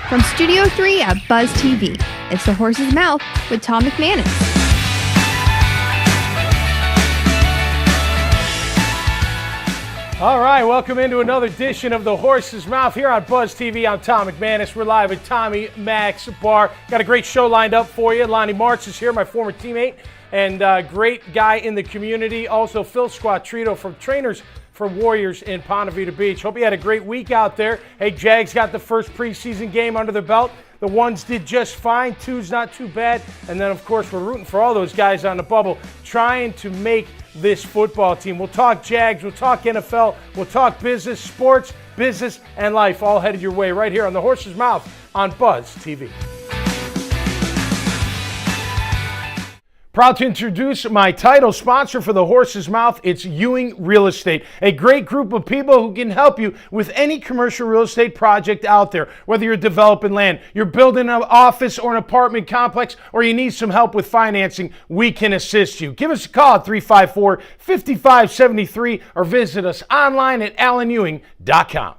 From Studio 3 at Buzz TV, it's The Horse's Mouth with Tom McManus. All right, welcome into another edition of The Horse's Mouth here on Buzz TV. I'm Tom McManus. We're live at Tommy Mac's Bar. Got a great show lined up for you. Salani Moretz is here, my former teammate and great guy in the community. Also, Phil Squattrito from Trainers for Warriors in Ponte Vedra Beach. Hope you had a great week out there. Hey, Jags got the first preseason game under their belt. The ones did just fine. Two's not too bad. And then, of course, we're rooting for all those guys on the bubble trying to make this football team. We'll talk Jags. We'll talk NFL. We'll talk business, sports, business, and life all headed your way right here on The Horse's Mouth on Buzz TV. Proud to introduce my title sponsor for The Horse's Mouth. It's Ewing Real Estate, a great group of people who can help you with any commercial real estate project out there. Whether you're developing land, you're building an office or an apartment complex, or you need some help with financing, we can assist you. Give us a call at 354-5573 or visit us online at alanewing.com.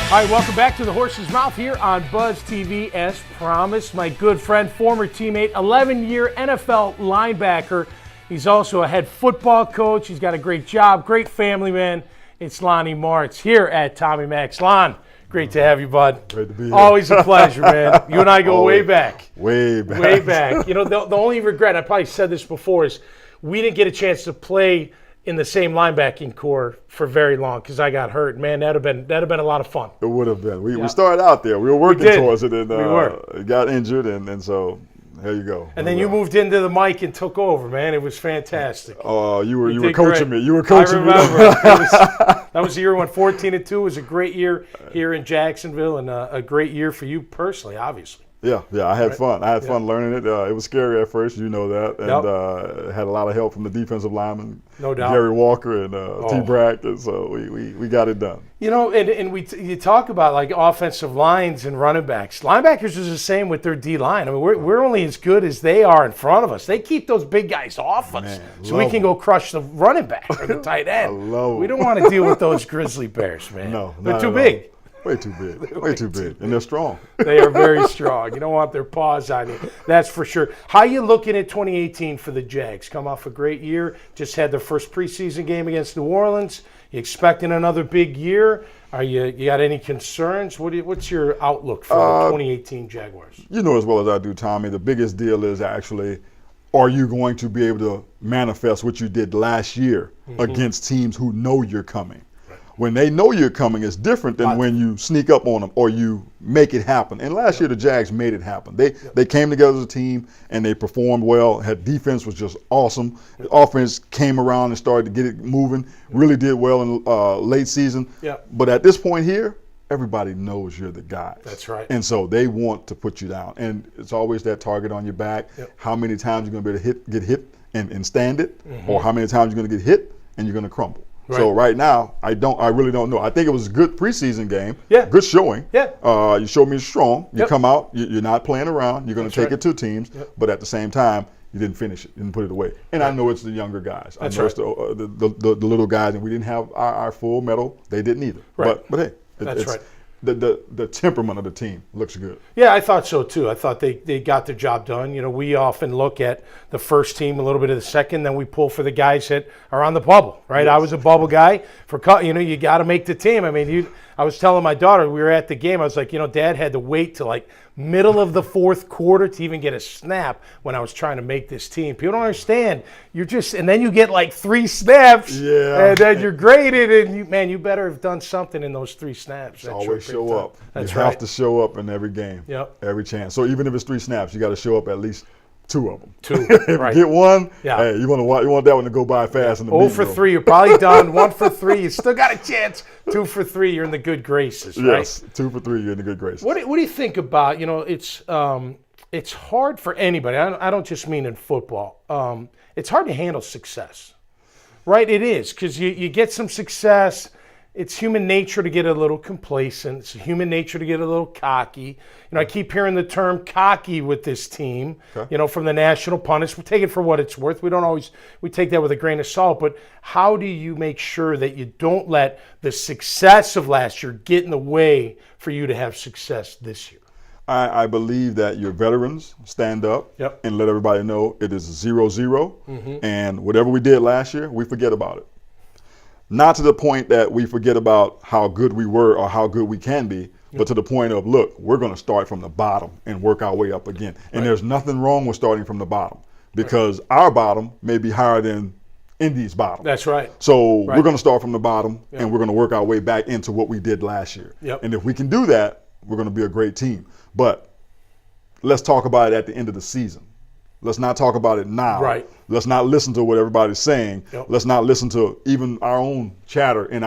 All right, welcome back to The Horse's Mouth here on Buzz TV. As promised, my good friend, former teammate, 11-year NFL linebacker. He's also a head football coach. He's got a great job, great family man. It's Salani Moretz here at Tommy Mac's. Lon, great to have you, bud. Great to be here. Always a pleasure, man. You and I go way back. Way back. Way back. You know, the only regret, I probably said this before, is we didn't get a chance to play in the same linebacking core for very long because I got hurt. Man, that'd have been a lot of fun. It would have been. We started out there. We were working towards it, and got injured, and so there you go. And then you moved into the mic and took over, man. It was fantastic. Oh, you were coaching me. You were coaching me. I remember. That was the year when 14-2 was a great year here in Jacksonville, and a great year for you personally, obviously. Yeah, I had fun. I had fun learning it. It was scary at first, you know that, and had a lot of help from the defensive linemen, no doubt, Gary Walker and T. Brack, and so we got it done. You know, and you talk about like offensive lines and running backs. Linebackers is the same with their D line. I mean, we're only as good as they are in front of us. They keep those big guys off us, so we can go crush the running back or the tight end. We don't want to deal with those grizzly bears, man. No, they're too big. Way too big. Way too big. And they're strong. They are very strong. You don't want their paws on you. That's for sure. How you looking at 2018 for the Jags? Come off a great year. Just had their first preseason game against New Orleans. You expecting another big year? Are you got any concerns? What's your outlook for the 2018 Jaguars? You know as well as I do, Tommy, the biggest deal is actually, are you going to be able to manifest what you did last year against teams who know you're coming? When they know you're coming, it's different than when you sneak up on them or you make it happen. And last year, the Jags made it happen. They came together as a team, and they performed well. Had defense was just awesome. The offense came around and started to get it moving. Really did well in late season. But at this point here, everybody knows you're the guy. That's right. And so they want to put you down. And it's always that target on your back. How many times you're going to be able to get hit and stand it, or how many times you're going to get hit and you're going to crumble. Right. So right now, I really don't know. I think it was a good preseason game. Good showing. You showed me strong. You come out. You're not playing around. You're going to take it to teams. But at the same time, you didn't finish it. You didn't put it away. And I know it's the younger guys. I know it's the little guys, and we didn't have our full medal. They didn't either. But hey, that's right. The temperament of the team looks good. Yeah, I thought so too. I thought they got their job done. You know, we often look at the first team, a little bit of the second, then we pull for the guys that are on the bubble, right? Yes. I was a bubble guy. You got to make the team. I mean, I was telling my daughter, we were at the game, I was like, Dad had to wait till like middle of the fourth quarter to even get a snap when I was trying to make this team. People don't understand. And then you get like 3 snaps, and then you're graded, and you better have done something in those 3 snaps. Always show up. That's you have to show up in every game, every chance. So even if it's 3 snaps, you got to show up at least 2 of them. 2, right. Get one. Hey, you want that one to go by fast in the meeting room. 0 for 3, you're probably done. 1 for 3, you still got a chance. 2 for 3, you're in the good graces, right? Yes, 2 for 3, you're in the good graces. What do you think about? It's hard for anybody. I don't just mean in football. It's hard to handle success, right? It is, because you get some success. it's human nature to get a little complacent. It's human nature to get a little cocky. I keep hearing the term cocky with this team, from the national pundits. We take it for what it's worth. We take that with a grain of salt. But how do you make sure that you don't let the success of last year get in the way for you to have success this year? I believe that your veterans stand up and let everybody know it is 0-0. And whatever we did last year, we forget about it. Not to the point that we forget about how good we were or how good we can be, but to the point of, look, we're going to start from the bottom and work our way up again. And there's nothing wrong with starting from the bottom, because our bottom may be higher than Indy's bottom. That's right. So we're going to start from the bottom and we're going to work our way back into what we did last year. And if we can do that, we're going to be a great team. But let's talk about it at the end of the season. Let's not talk about it now. Right. Let's not listen to what everybody's saying. Let's not listen to even our own chatter in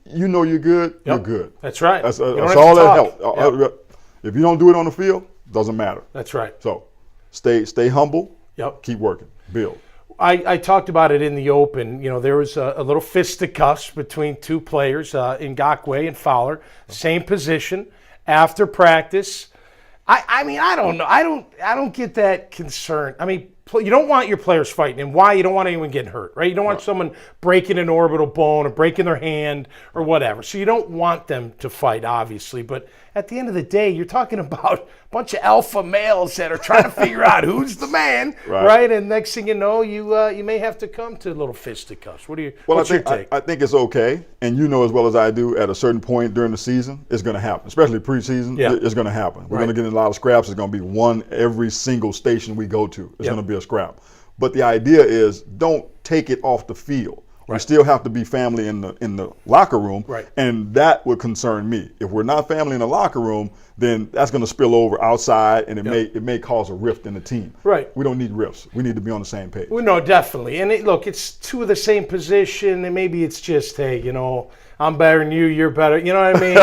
you're good, you're good. That's right. That's all that helps. If you don't do it on the field, doesn't matter. That's right. So stay humble. Keep working. Build. I talked about it in the open. There was a little fisticuffs between two players, Ngakoue and Fowler, same position, after practice. I mean, I don't know. I don't get that concern. I mean, you don't want your players fighting, and why? You don't want anyone getting hurt, right? You don't want someone breaking an orbital bone or breaking their hand or whatever. So you don't want them to fight, obviously. But at the end of the day, you're talking about a bunch of alpha males that are trying to figure out who's the man, right? And next thing you know, you may have to come to little fisticuffs. What's your take? I think it's okay, and you know as well as I do, at a certain point during the season, it's going to happen, especially preseason. It's going to happen. We're going to get in a lot of scraps. It's going to be one every single station we go to. It's going to be a scrap. But the idea is, don't take it off the field. We still have to be family in the locker room, and that would concern me. If we're not family in the locker room, then that's going to spill over outside, and it may cause a rift in the team. Right. We don't need rifts. We need to be on the same page. Well, no, definitely. And look, it's two of the same position, and maybe it's just, hey, I'm better than you, you're better. You know what I mean?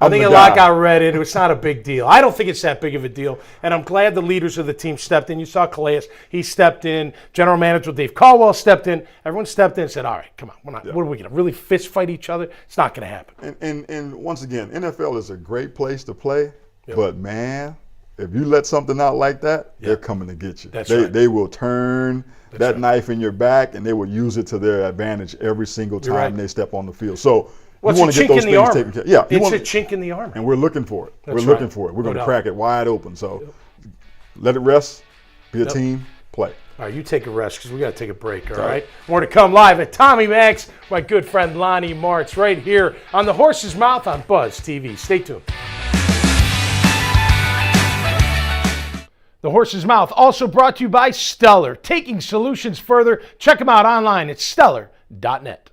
I think a lot got read into it. It's not a big deal. I don't think it's that big of a deal. And I'm glad the leaders of the team stepped in. You saw Calais. He stepped in. General Manager Dave Caldwell stepped in. Everyone stepped in and said, all right, come on. What are we going to really fist fight each other? It's not going to happen. And once again, NFL is a great place to play. But, man, if you let something out like that, they're coming to get you. They will turn that knife in your back, and they will use it to their advantage every single time they step on the field. So you want to get those things taken care of. Yeah, it's a chink in the armor. And we're looking for it. We're looking for it. We're going to crack it wide open. So let it rest, be a team, play. All right, you take a rest because we got to take a break, all right? More to come live at Tommy Max, my good friend Salani Moretz, right here on the Horse's Mouth on Buzz TV. Stay tuned. The Horse's Mouth, also brought to you by Stellar. Taking solutions further. Check them out online at stellar.net.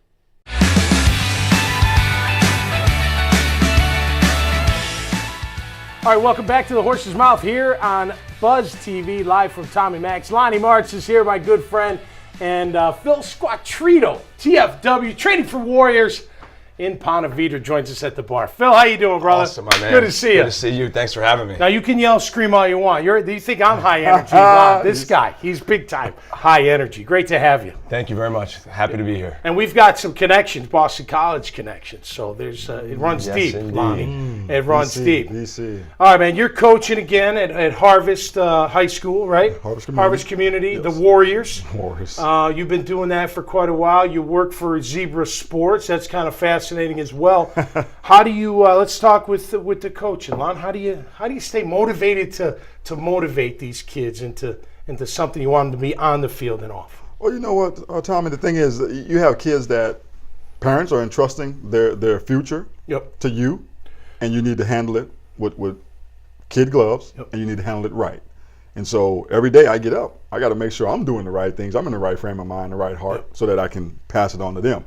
All right, welcome back to The Horse's Mouth here on Buzz TV, live from Tommy Max. Salani Moretz is here, my good friend, and Phil Squattrito, TFW, trading for Warriors in Ponte Vedra, joins us at the bar. Phil, how you doing, brother? Awesome, my man. Good to see you. Good to see you. Thanks for having me. Now, you can yell, scream all you want. Do you think I'm high energy? This guy, he's big time high energy. Great to have you. Thank you very much. Happy to be here. And we've got some connections, Boston College connections. So there's it runs deep, Lonnie. It runs deep. BC. All right, man. You're coaching again at Harvest High School, right? Harvest Community, yes. The Warriors. Warriors. You've been doing that for quite a while. You work for Zebra Sports. That's kind of fascinating as well. How do you? Let's talk with the coach, Lon. How do you stay motivated to motivate these kids into something you want them to be on the field and off? Well, you know what, Tommy. The thing is, you have kids that parents are entrusting their future to you, and you need to handle it with kid gloves, and you need to handle it right. And so every day I get up, I got to make sure I'm doing the right things. I'm in the right frame of mind, the right heart, so that I can pass it on to them.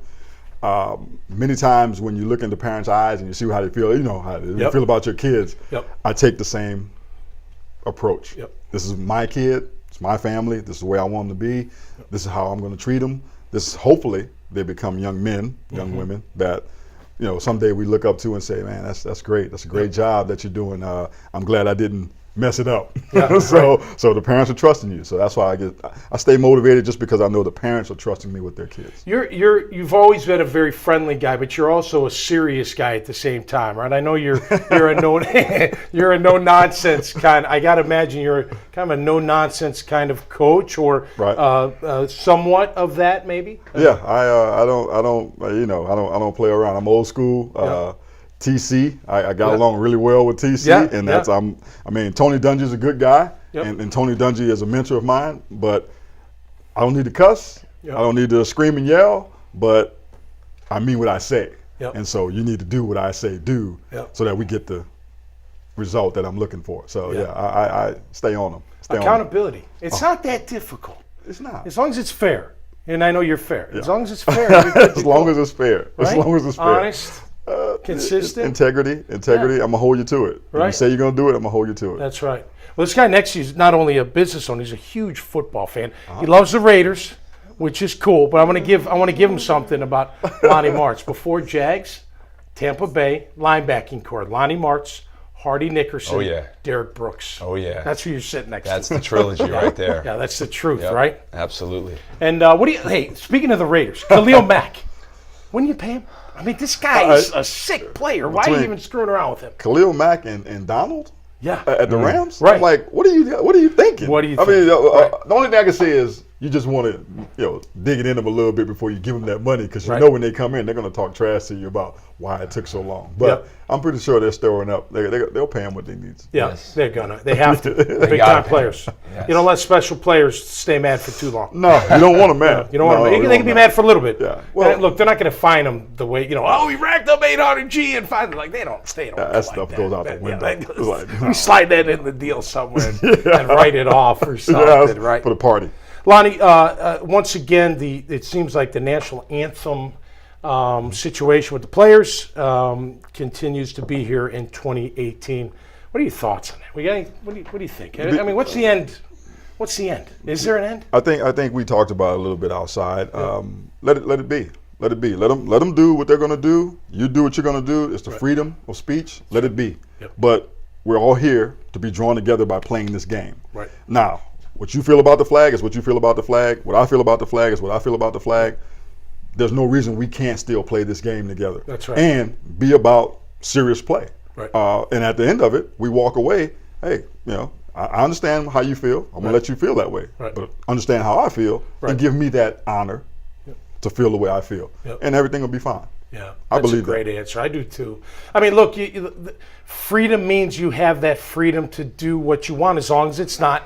Many times when you look into parents' eyes and you see how they feel, you know how they feel about your kids, I take the same approach. This is my kid, it's my family, this is the way I want them to be, this is how I'm going to treat them. This is, hopefully they become young men, young women that someday we look up to and say, man, that's great. That's a great job that you're doing. I'm glad I didn't mess it up. Yeah, so the parents are trusting you. So that's why I stay motivated, just because I know the parents are trusting me with their kids. You've always been a very friendly guy, but you're also a serious guy at the same time, right? I know you're a no nonsense kind. I gotta imagine you're kind of a no nonsense kind of coach, or somewhat of that maybe. Yeah, I don't play around. I'm old school. TC, I got along really well with TC, and that's Tony Dungy's a good guy, and Tony Dungy is a mentor of mine, but I don't need to cuss, I don't need to scream and yell, but I mean what I say, and so you need to do what I say do, so that we get the result that I'm looking for. So I stay on them. Accountability. It's not that difficult. It's not. As long as it's fair, and I know you're fair. As long as it's fair. As long as it's fair. Right? As long as it's fair. Honest. Consistent. Integrity. I'm gonna hold you to it. When you say you're gonna do it, I'm gonna hold you to it. That's right. Well, this guy next to you is not only a business owner; he's a huge football fan. He loves the Raiders, which is cool. But I want to give him something about Lonnie Moretz. Before Jags, Tampa Bay linebacking core: Lonnie Moretz, Hardy Nickerson, Derek Brooks. Oh yeah. That's who you're sitting next to. That's the trilogy right there. Yeah, that's the truth, right? Absolutely. And hey, speaking of the Raiders, Khalil Mack, wouldn't you pay him? I mean, this guy is a sick player. Why are you even screwing around with him? Khalil Mack and Donald? Yeah. At the Rams? Right. I'm like, what are you thinking? What do you think? I mean, the only thing I can say is you just want to, dig it in them a little bit before you give them that money, because you know when they come in, they're going to talk trash to you about why it took so long. But I'm pretty sure they're storing up. They'll pay them what they need. Yeah, they're gonna. They have to. Big-time players. Yes. You don't let special players stay mad for too long. No, you don't want them mad. You don't want them. They can be mad for a little bit. Yeah. Well, look, they're not going to fine them the way, he racked up $800G and fined them. Like, they don't. That stuff goes out the window. We slide that in the deal somewhere and write it off or something, right? For the party. Lonnie, once again, it seems like the national anthem situation with the players continues to be here in 2018. What are your thoughts on that? What do you think? I mean, what's the end? What's the end? Is there an end? I think we talked about it a little bit outside. Let it be. Let it be. Let them do what they're going to do. You do what you're going to do. It's the freedom of speech. Let it be. Yep. But we're all here to be drawn together by playing this game. Right. Now, what you feel about the flag is what you feel about the flag. What I feel about the flag is what I feel about the flag. There's no reason we can't still play this game together. That's right. And be about serious play. Right. And at the end of it, we walk away, hey, I understand how you feel. I'm going to let you feel that way. Right. But understand how I feel and give me that honor to feel the way I feel. Yep. And everything will be fine. Yeah, I believe that's a great answer. I do too. I mean, look, freedom means you have that freedom to do what you want, as long as it's not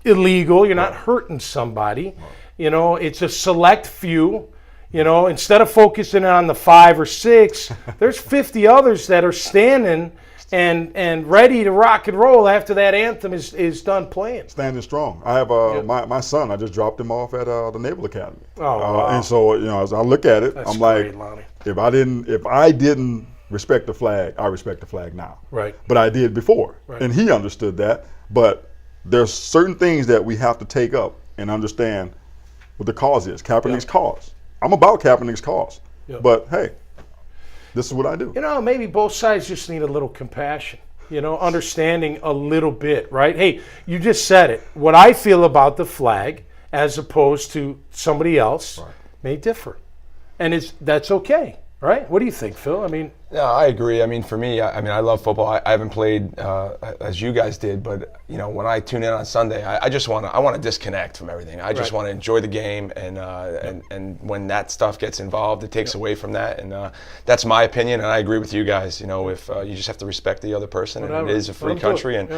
illegal. You're not hurting somebody. It's a select few. Instead of focusing on the 5 or 6, there's 50 others that are standing and ready to rock and roll after that anthem is done playing. Standing strong. I have my son. I just dropped him off at the Naval Academy. Oh, wow. And so as I look at it, That's I'm great, like, Lonnie. if I didn't respect the flag, I respect the flag now. Right. But I did before, Right. and he understood that. But there's certain things that we have to take up and understand what the cause is. Kaepernick's cause. I'm about Kaepernick's cause. Yep. But hey, this is what I do. Maybe both sides just need a little compassion, understanding a little bit, right? Hey, you just said it. What I feel about the flag as opposed to somebody else may differ. And that's okay, right? What do you think, Phil? I mean, no, I agree. I mean, for me, I love football. I haven't played as you guys did, but when I tune in on Sunday, I want to disconnect from everything. I just want to enjoy the game, and when that stuff gets involved, it takes away from that. And that's my opinion, and I agree with you guys. If you just have to respect the other person, and it is a free country, and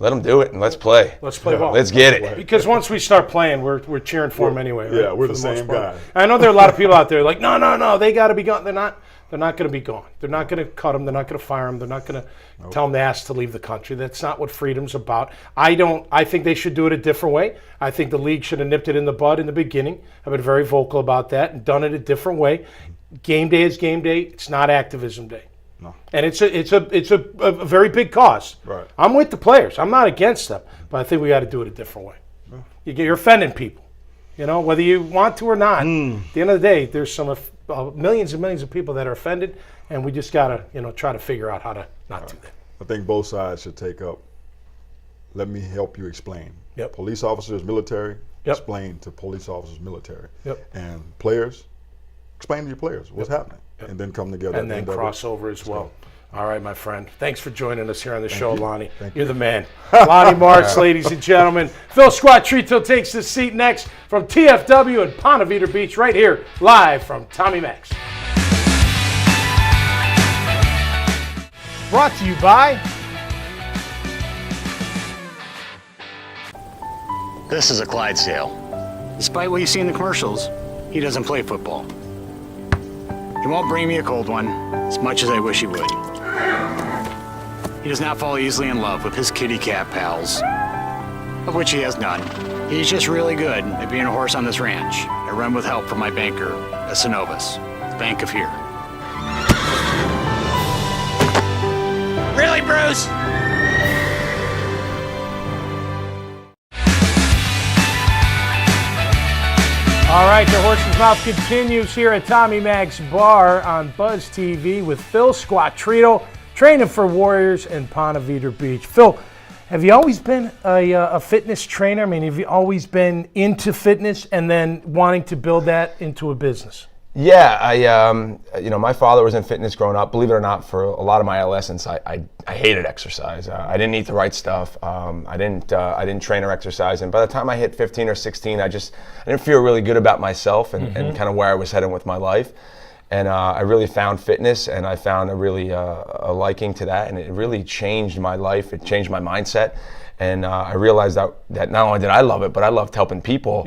let them do it, and let's play. Let's play ball. Let's get it. Because once we start playing, we're cheering for them anyway. Right? Yeah, we're for the most same part. guy. I know there are a lot of people out there like, no, they got to be gone. They're not going to be gone. They're not going to cut them. They're not going to fire them. They're not going to tell them they asked to leave the country. That's not what freedom's about. I think they should do it a different way. I think the league should have nipped it in the bud in the beginning. I've been very vocal about that and done it a different way. Game day is game day. It's not activism day. No. And it's a very big cause. Right. I'm with the players. I'm not against them, but I think we got to do it a different way. Yeah. You're offending people, whether you want to or not. At the end of the day, there's some millions and millions of people that are offended, and we just got to try to figure out how to not do that. I think both sides should take up let me help you explain. Yep. Police officers, military, Yep. explain to police officers, military. Yep. And players, explain to your players what's happening. And then come together. And then crossover as well. All right, my friend. Thanks for joining us here on the show, Lonnie. You're the man. Salani Moretz, ladies and gentlemen. Phil Squattrito takes the seat next from TFW in Ponte Vedra Beach, right here, live from Tommy Max. Brought to you by... This is a Clydesdale. Despite what you see in the commercials, he doesn't play football. He won't bring me a cold one, as much as I wish he would. He does not fall easily in love with his kitty cat pals, of which he has none. He's just really good at being a horse on this ranch. I run with help from my banker, at Synovus, Bank of Here. Really, Bruce? All right, the Horse's Mouth continues here at Tommy Mac's Bar on Buzz TV with Phil Squattrito, training for Warriors in Ponte Vedra Beach. Phil, have you always been a fitness trainer? I mean, have you always been into fitness and then wanting to build that into a business? Yeah, my father was in fitness growing up. Believe it or not, for a lot of my adolescence, I hated exercise. I didn't eat the right stuff. I didn't train or exercise. And by the time I hit 15 or 16, I didn't feel really good about myself and kind of where I was heading with my life. And I really found fitness, and I found a liking to that, and it really changed my life. It changed my mindset. And I realized that not only did I love it, but I loved helping people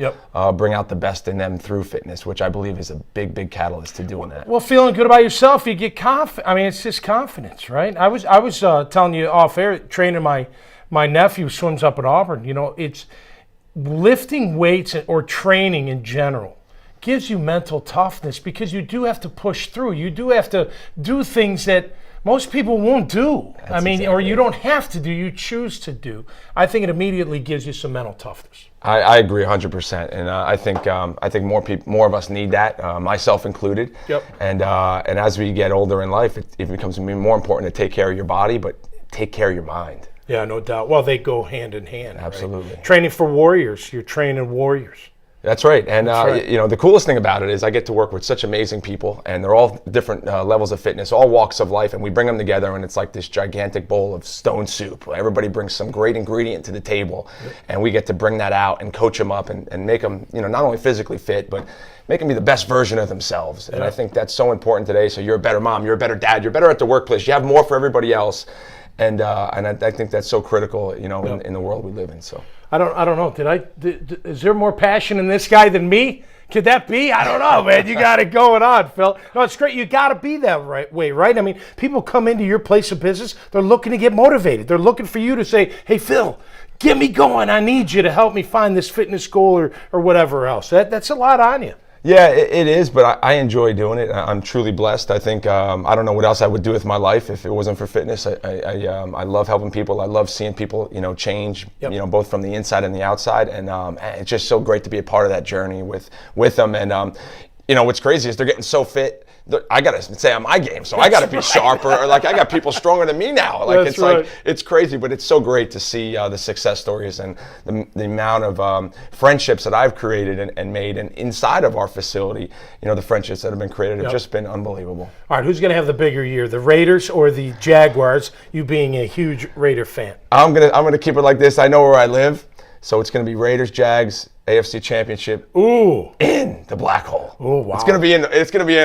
bring out the best in them through fitness, which I believe is a big, big catalyst to doing that. Well, feeling good about yourself, you get confident. I mean, it's just confidence, right? I was telling you off air, training my nephew swims up at Auburn. You know, it's lifting weights or training in general gives you mental toughness because you do have to push through. You do have to do things that most people won't do. Or you don't have to do, you choose to do. I think it immediately gives you some mental toughness. I agree 100%, and I think more of us need that, myself included. Yep. And as we get older in life, it becomes more important to take care of your body, but take care of your mind. Yeah, no doubt. Well, they go hand in hand. Absolutely. Right? Training for Warriors, you're training Warriors. That's right, and the coolest thing about it is I get to work with such amazing people, and they're all different levels of fitness, all walks of life, and we bring them together, and it's like this gigantic bowl of stone soup. Everybody brings some great ingredient to the table, and we get to bring that out and coach them up and make them, not only physically fit, but make them be the best version of themselves. And I think that's so important today. So you're a better mom, you're a better dad, you're better at the workplace, you have more for everybody else, and I think that's so critical, in the world we live in. So. I don't know. Is there more passion in this guy than me? Could that be? I don't know, man. You got it going on, Phil. No, it's great. You got to be that way, right? I mean, people come into your place of business. They're looking to get motivated. They're looking for you to say, hey, Phil, get me going. I need you to help me find this fitness goal or whatever else. That's a lot on you. Yeah, it is, but I enjoy doing it. I'm truly blessed. I think I don't know what else I would do with my life if it wasn't for fitness. I love helping people. I love seeing people, change, both from the inside and the outside. And it's just so great to be a part of that journey with them. And what's crazy is they're getting so fit. I gotta stay on my game, so I gotta be sharper. Or I got people stronger than me now. It's crazy, but it's so great to see the success stories and the amount of friendships that I've created and made, and inside of our facility, the friendships that have been created have just been unbelievable. All right, who's gonna have the bigger year, the Raiders or the Jaguars? You being a huge Raider fan. I'm gonna keep it like this. I know where I live, so it's gonna be Raiders, Jags. AFC Championship. Ooh. In the black hole. Oh wow. It's gonna be in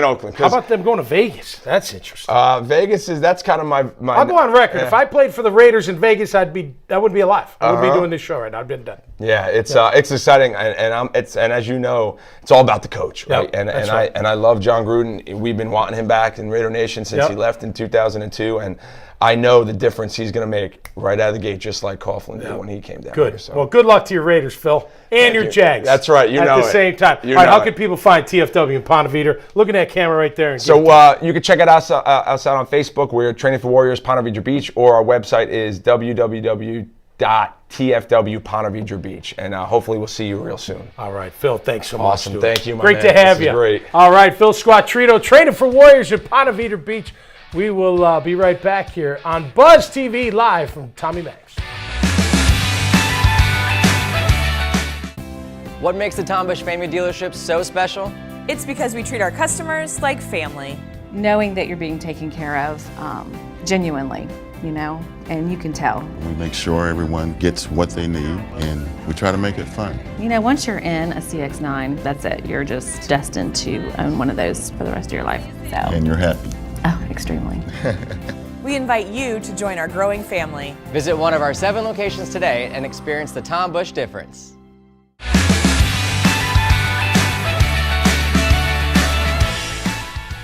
Oakland. How about them going to Vegas? That's interesting. That's kind of my I'll go on record. If I played for the Raiders in Vegas, I wouldn't be alive. I wouldn't be doing this show right now. I've been done. Yeah, it's exciting, and as you know, it's all about the coach, right? Yep, I love John Gruden. We've been wanting him back in Raider Nation since he left in 2002, and I know the difference he's going to make right out of the gate, just like Coughlin did when he came down. Good. Here, so. Well, good luck to your Raiders, Phil, and your Jags. That's right. At the same time. All right, how can people find TFW in Ponte Vedra? Look at that camera right there. So you can check us out on Facebook. We're Training for Warriors, Ponte Vedra Beach, or our website is www.tfwpontevedra Beach, and hopefully we'll see you real soon. All right, Phil, thanks so much. Awesome. Thank you, my man. Great to have you. Great. All right, Phil Squattrito, Training for Warriors at Ponte Vedra Beach. We will be right back here on Buzz TV live from Tommy Max. What makes the Tom Bush Family Dealership so special? It's because we treat our customers like family. Knowing that you're being taken care of genuinely, and you can tell. We make sure everyone gets what they need, and we try to make it fun. Once you're in a CX-9, that's it. You're just destined to own one of those for the rest of your life. So. And you're happy. Oh, extremely. We invite you to join our growing family. Visit one of our 7 locations today and experience the Tom Bush difference.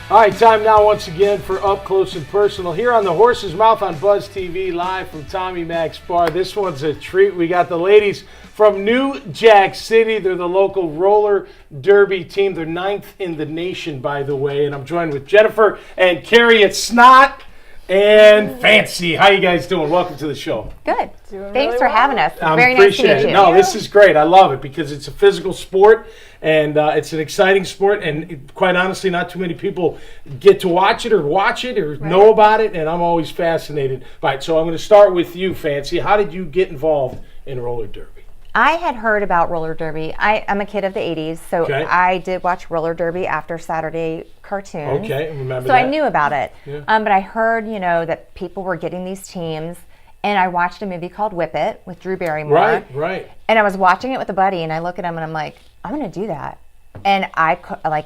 All right, time now once again for Up Close and Personal here on the Horse's Mouth on Buzz TV, live from Tommy Mac's Bar. This one's a treat. We got the ladies from New Jack City. They're the local roller derby team. They're 9th in the nation, by the way. And I'm joined with Jennifer and Carrie at Snot and Fancy. How you guys doing? Welcome to the show. Good. Thanks for having us. Very nice to appreciate meet it. you. No, this is great. I love it because it's a physical sport and it's an exciting sport. And quite honestly, not too many people get to watch it or know about it. And I'm always fascinated by it. So I'm going to start with you, Fancy. How did you get involved in roller derby? I had heard about roller derby. I'm a kid of the 80s, so I did watch roller derby after Saturday cartoons. Okay, remember so that. I knew about it. Yeah. But I heard, that people were getting these teams, and I watched a movie called Whip It with Drew Barrymore. Right. And I was watching it with a buddy, and I look at him, and I'm like, I'm going to do that. And I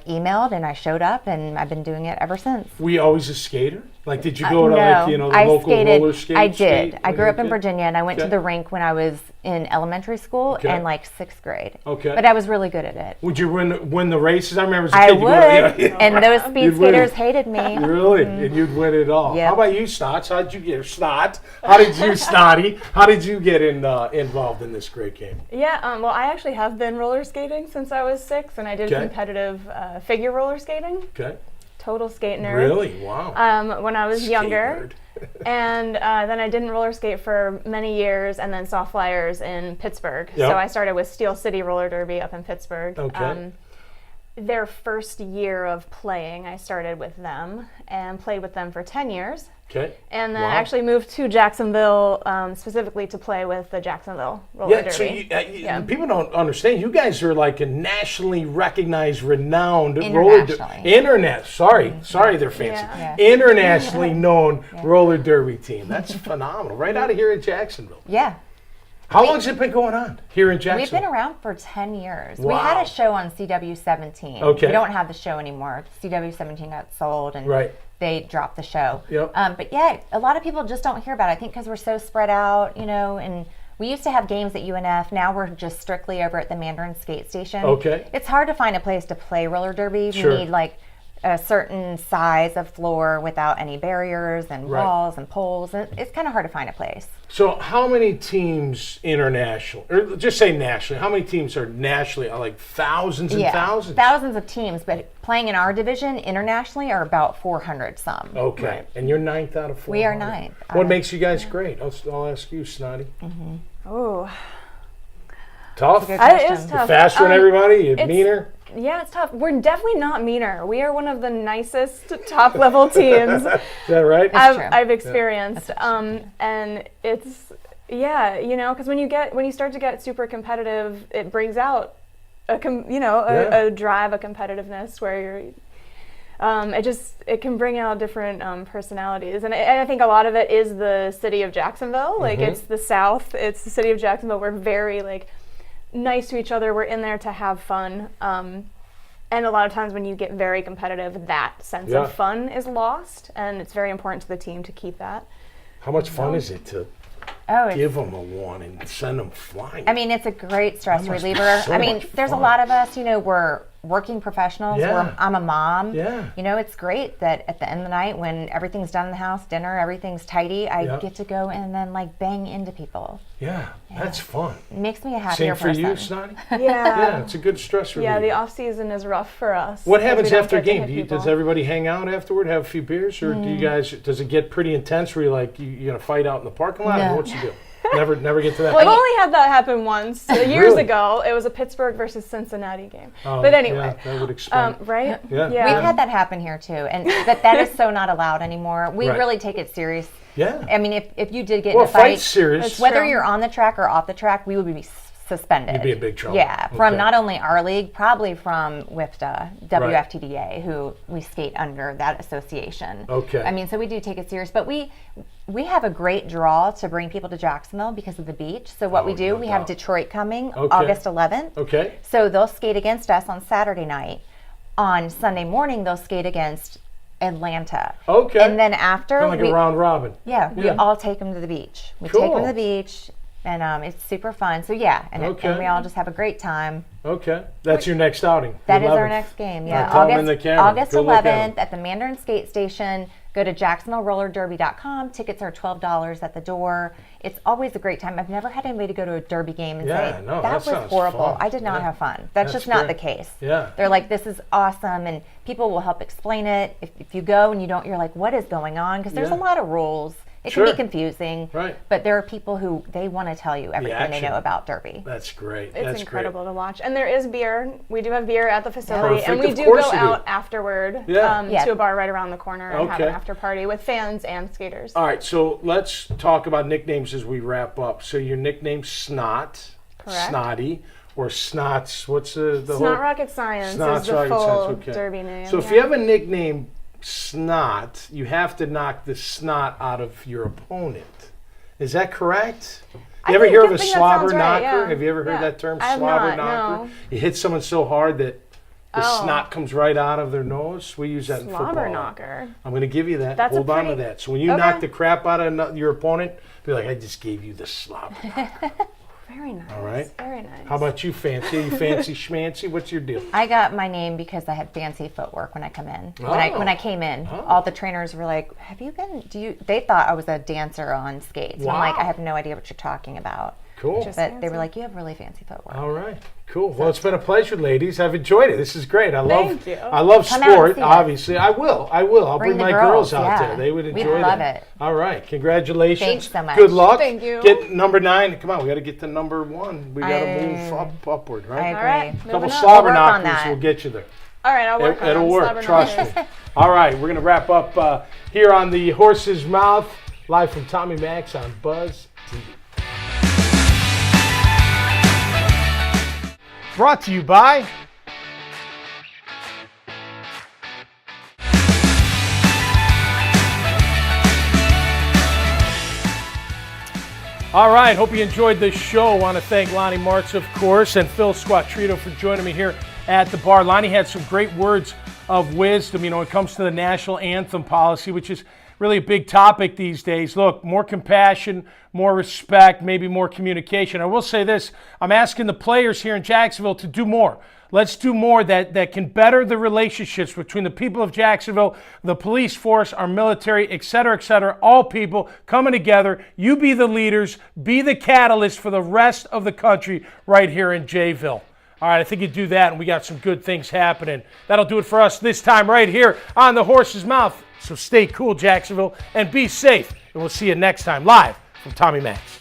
emailed, and I showed up, and I've been doing it ever since. Were you always a skater? Like, did you go to no, the local roller skate? I did. I grew up in Virginia, and I went to the rink when I was in elementary school and 6th grade. Okay. But I was really good at it. Would you win the races? I remember as a I kid. would. And those speed skaters hated me. Really? And you'd win it all. Yep. How about you, Snots? How did you get How did you, Snotty? How did you get involved in this great game? Yeah, well, I actually have been roller skating since I was 6, and I did competitive figure roller skating. Okay. Total skate nerd. Really? Wow. When I was younger. And then I didn't roller skate for many years and then saw flyers in Pittsburgh. Yep. So I started with Steel City Roller Derby up in Pittsburgh. Okay. Their first year of playing, I started with them and played with them for 10 years. Okay. And then actually moved to Jacksonville specifically to play with the Jacksonville Roller Derby. So people don't understand. You guys are like a nationally recognized, renowned roller derby. Sorry, they're fancy. Yeah. Internationally known roller derby team. That's phenomenal. Right out of here in Jacksonville. Yeah. How long has it been going on here in Jacksonville? We've been around for 10 years. Wow. We had a show on CW17. Okay. We don't have the show anymore. CW17 got sold and they dropped the show. Yep. But yeah, a lot of people just don't hear about it. I think because we're so spread out, and we used to have games at UNF. Now we're just strictly over at the Mandarin Skate Station. Okay. It's hard to find a place to play roller derby. Sure. You need a certain size of floor without any barriers and walls and poles. And it's kind of hard to find a place. So how many teams international, or just say nationally, how many teams are nationally? Like thousands and thousands? Thousands of teams, but playing in our division internationally are about 400 some. Okay. Right. And you're 9th out of 400. We are 9th. What makes you guys great? I'll ask you, Snotty. Mm-hmm. Oh. Tough? It is tough. Faster than everybody? You're meaner? Yeah, it's tough. We're definitely not meaner. We are one of the nicest top level teams. Is that right? I've experienced. And it's because when you start to get super competitive, it brings out a drive, a competitiveness where you're it can bring out different personalities. And I think a lot of it is the city of Jacksonville. Like it's the South, it's the city of Jacksonville. We're very nice to each other. We're in there to have fun. And a lot of times when you get very competitive, that sense of fun is lost. And it's very important to the team to keep that. How much fun is it to give them a one and send them flying? I mean, it's a great stress reliever. There's a lot of us, we're working professionals. Yeah. I'm a mom. Yeah. It's great that at the end of the night when everything's done in the house, dinner, everything's tidy, I get to go and then bang into people. Yeah, that's fun. It makes me a happier person. Same for you, Snotty? Yeah. It's a good stress reliever. Yeah, the off season is rough for us. What happens after a game? Does everybody hang out afterward, have a few beers, or does it get pretty intense where you're going to fight out in the parking lot? No. What's the deal? Never get to that. Well, I've only had that happen once. Years ago, it was a Pittsburgh versus Cincinnati game. But anyway. Yeah, that would explain. Right? Yeah. We've had that happen here too. But that is so not allowed anymore. We really take it serious. Yeah. I mean, if you did get in a fight's serious. whether you're on the track or off the track, we would be suspended. You'd be in big trouble. Yeah, from Okay. not only our league, probably from WIFTA, WFTDA, who we skate under that association. Okay. I mean, so we do take it serious, but we have a great draw to bring people to Jacksonville because of the beach. So what we do, we have Detroit coming August 11th. Okay. So they'll skate against us on Saturday night. On Sunday morning, they'll skate against Atlanta. Okay. And then after, Kind of like a round robin. yeah, we all take them to the beach. We take them to the beach, and it's super fun. So yeah, and we all just have a great time. Okay. That's your next outing. That the is our 11th. next game. All Yeah, right, tell 'em in the camera. August Good luck at 'em. 11th at the Mandarin Skate Station. Go to JacksonvilleRollerDerby.com. Tickets are $12 at the door. It's always a great time. I've never had anybody go to a derby game and say, no, that was sounds horrible. fun. I did not have fun. That's just not the case. Yeah. They're like, this is awesome, and people will help explain it. If you go and you don't, you're like, what is going on? Because there's a lot of rules. It can be confusing, but there are people who they want to tell you everything they know about derby. That's great. It's incredible to watch. And there is beer. We do have beer at the facility. Perfect. And we Of do course go you do. out afterward Yeah. to a bar right around the corner and have an after party with fans and skaters. All right, so let's talk about nicknames as we wrap up. So your nickname's Snot, Correct. Snotty, or Snots. What's the It's whole? not rocket science. Snot's is the rocket full science. Okay. derby name. So if you have a nickname Snot, you have to knock the snot out of your opponent. Is that correct? You ever hear of a slobber knocker? Have you ever heard that term, slobber knocker? No. You hit someone so hard that the snot comes right out of their nose. We use that in football. Slobber knocker. I'm going to give you that. That's Hold on to that. So when you knock the crap out of your opponent, be like, I just gave you the slobber knocker. Very nice. All right. Very nice. How about you, Fancy? Are you fancy schmancy? What's your deal? I got my name because I had fancy footwork when I come in. When I came in, all the trainers were like, "Have you been? They thought I was a dancer on skates." Wow. I'm like, "I have no idea what you're talking about." Cool. But they were like, "You have really fancy footwork." All right. Cool. Well, it's been a pleasure, ladies. I've enjoyed it. This is great. I love you. I love Come out and sport, see us. obviously. I will. I'll bring the my girls, girls out yeah. there. They would enjoy We'd love that. it. All right. Congratulations. Thanks so much. Good luck. Thank you. Get number 9. Come on, we got to get to number 1. We got to move upward, I right? agree. All right. A couple moving on. slobber We'll work on knockers that. will get you there. All right, I'll work on It'll it. work. Slobber Trust knockers. me. All right. We're going to wrap up here on the Horse's Mouth, live from Tommy Max on Buzz TV. Brought to you by All right, hope you enjoyed this show. I want to thank Salani Moretz, of course, and Phil Squattrito for joining me here at the bar. Lonnie had some great words of wisdom, when it comes to the national anthem policy, which is really a big topic these days. Look, more compassion, more respect, maybe more communication. I will say this, I'm asking the players here in Jacksonville to do more. Let's do more that can better the relationships between the people of Jacksonville, the police force, our military, et cetera, all people coming together. You be the leaders, be the catalyst for the rest of the country right here in Jayville. All right, I think you do that, and we got some good things happening. That'll do it for us this time right here on the Horse's Mouth. So stay cool, Jacksonville, and be safe. And we'll see you next time live from Tommy Max.